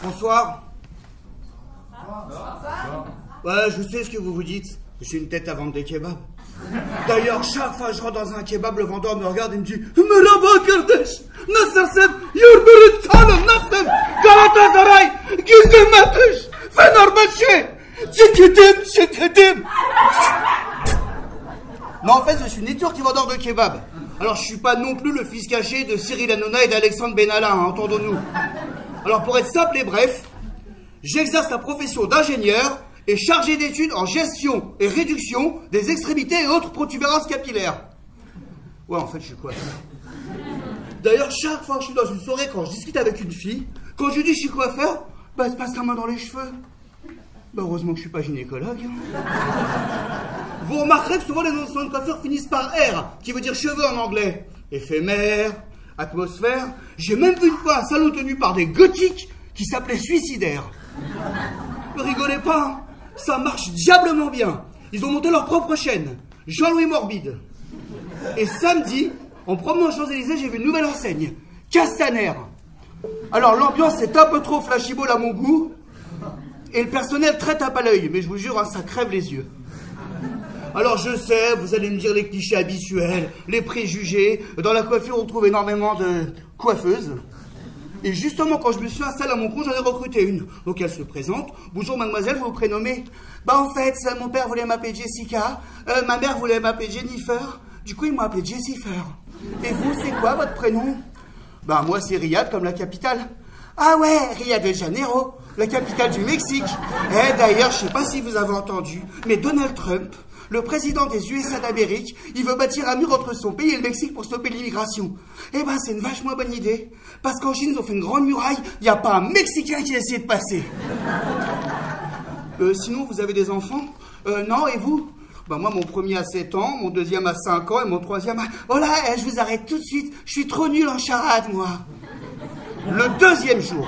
Bonsoir. Ouais, je sais ce que vous vous dites. J'ai une tête à vendre des kebabs. D'ailleurs, chaque fois que je rentre dans un kebab, le vendeur me regarde et me dit Merhaba kardeş, nasılsın? Yurburun tanım, nasılsın? Galatasaray, gizli matış, Fenerbahçe, çıkıdım. Non, en fait, je suis né turc et vendeur de kebab. Alors, je suis pas non plus le fils caché de Cyril Hanouna et d'Alexandre Benalla, hein, entendons-nous. Alors, pour être simple et bref, j'exerce la profession d'ingénieur et chargé d'études en gestion et réduction des extrémités et autres protubérances capillaires. Ouais, en fait, je suis coiffeur. D'ailleurs, chaque fois que je suis dans une soirée, quand je discute avec une fille, quand je lui dis que je suis coiffeur, bah, elle se passe la main dans les cheveux. Bah, heureusement que je suis pas gynécologue. Hein. Vous remarquerez que souvent les noms de coiffeurs finissent par R, qui veut dire cheveux en anglais. Éphémère, atmosphère. J'ai même vu une fois un salon tenu par des gothiques qui s'appelait Suicidaire. Ne rigolez pas, hein. Ça marche diablement bien. Ils ont monté leur propre chaîne, Jean-Louis Morbide. Et samedi, en promenant aux Champs-Élysées, j'ai vu une nouvelle enseigne, Castaner. Alors l'ambiance est un peu trop flashy-ball à mon goût, et le personnel très tape à l'œil, mais je vous jure, hein, ça crève les yeux. Alors je sais, vous allez me dire les clichés habituels, les préjugés. Dans la coiffure, on trouve énormément de coiffeuses. Et justement, quand je me suis installé à mon compte, j'en ai recruté une. Donc elle se présente. Bonjour mademoiselle, vous vous prénommez? Bah en fait, mon père voulait m'appeler Jessica, ma mère voulait m'appeler Jennifer. Du coup, ils m'ont appelé Jessifer. Et vous, c'est quoi votre prénom? Bah moi, c'est Riyad, comme la capitale. Ah ouais, Rio de Janeiro, la capitale du Mexique. Eh d'ailleurs, je sais pas si vous avez entendu, mais Donald Trump, le président des USA d'Amérique, il veut bâtir un mur entre son pays et le Mexique pour stopper l'immigration. Eh ben, c'est une vachement bonne idée. Parce qu'en Chine, ils ont fait une grande muraille, il n'y a pas un Mexicain qui a essayé de passer. Sinon, vous avez des enfants? Non, et vous? Ben moi, mon premier a 7 ans, mon deuxième a 5 ans et mon troisième a... Oh là, je vous arrête tout de suite, je suis trop nul en charade, moi. Le deuxième jour,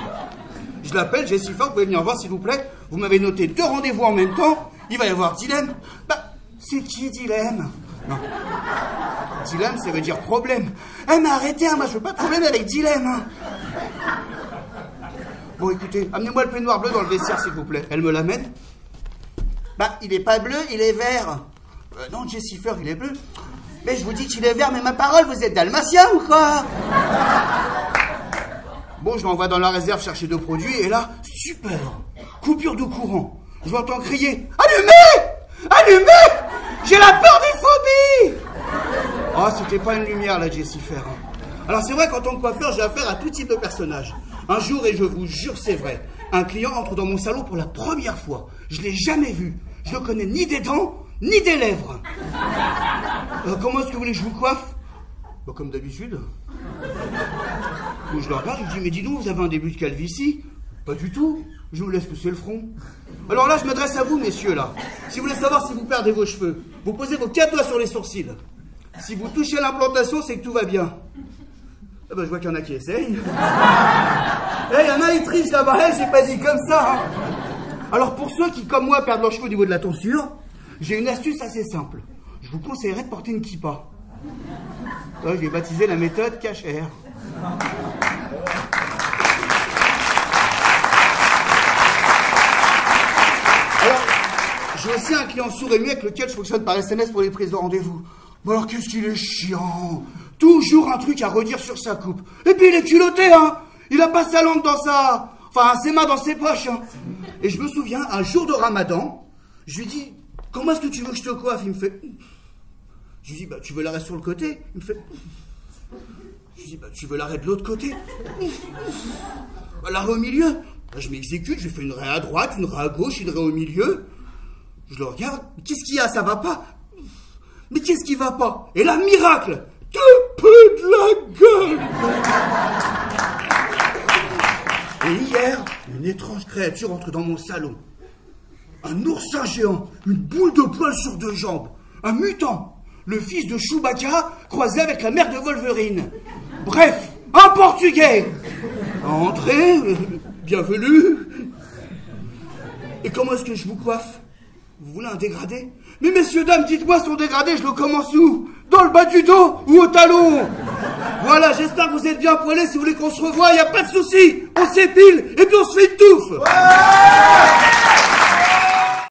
je l'appelle, Jessica, vous pouvez venir voir, s'il vous plaît. Vous m'avez noté 2 rendez-vous en même temps, il va y avoir dilemme. Bah, c'est qui dilemme? Non. Dilemme, ça veut dire problème. Eh, mais arrêtez, hein, moi je veux pas de problème avec dilemme. Hein. Bon, écoutez, amenez-moi le peignoir bleu dans le vestiaire, s'il vous plaît. Elle me l'amène. Bah, il est pas bleu, il est vert. Non, Jessifer, il est bleu. Mais je vous dis qu'il est vert, mais ma parole, vous êtes dalmatien ou quoi? Bon, je l'envoie dans la réserve chercher 2 produits, et là, super, coupure de courant. Je l'entends crier, allumez! Allumez! J'ai la peur des phobies! Oh, c'était pas une lumière, la Jessifer. Alors, c'est vrai qu'en tant que coiffeur, j'ai affaire à tout type de personnages. Un jour, et je vous jure, c'est vrai, un client entre dans mon salon pour la première fois. Je l'ai jamais vu. Je ne connais ni des dents, ni des lèvres. Comment est-ce que vous voulez que je vous coiffe? Bah, comme d'habitude. Je le regarde, je lui dis, mais dis donc, vous avez un début de calvitie? Pas du tout, je vous laisse pousser le front. Alors là, je m'adresse à vous, messieurs, là. Si vous voulez savoir si vous perdez vos cheveux, vous posez vos 4 doigts sur les sourcils. Si vous touchez l'implantation, c'est que tout va bien. Ah bah, je vois qu'il y en a qui essayent. Eh, il y en a, ils trichent là-bas, j'ai pas dit comme ça. Hein. Alors, pour ceux qui, comme moi, perdent leurs cheveux au niveau de la tonsure, j'ai une astuce assez simple. Je vous conseillerais de porter une kippa. Là, je l'ai baptisé la méthode Cacher. Alors, j'ai aussi un client sourd et muet avec lequel je fonctionne par SMS pour les prises de rendez-vous. Bon alors, qu'est-ce qu'il est chiant. Toujours un truc à redire sur sa coupe. Et puis il est culotté, hein. Il a pas sa langue dans sa... Enfin, ses mains dans ses poches, hein. Et je me souviens, un jour de Ramadan, je lui dis, comment est-ce que tu veux que je te coiffe? Il me fait... Je lui dis, bah, tu veux l'arrêt sur le côté? Il me fait... Je lui dis, bah, tu veux l'arrêt de l'autre côté? Bah, l'arrêt au milieu? Bah, je m'exécute, je fais une raie à droite, une raie à gauche, une raie au milieu. Je le regarde, qu'est-ce qu'il y a? Ça va pas? Mais qu'est-ce qui va pas? Et là, miracle! Te peu de la gueule! Et hier, une étrange créature entre dans mon salon. Un oursin géant, une boule de poils sur 2 jambes, un mutant, le fils de Chewbacca croisé avec la mère de Wolverine. Bref, un Portugais. Entrez, bienvenue. Et comment est-ce que je vous coiffe? Vous voulez un dégradé? Mais messieurs, dames, dites-moi son dégradé, je le commence où? Dans le bas du dos ou au talon? Voilà, j'espère que vous êtes bien poilés. Si vous voulez qu'on se revoie, y a pas de souci. On s'épile et puis on se fait une touffe.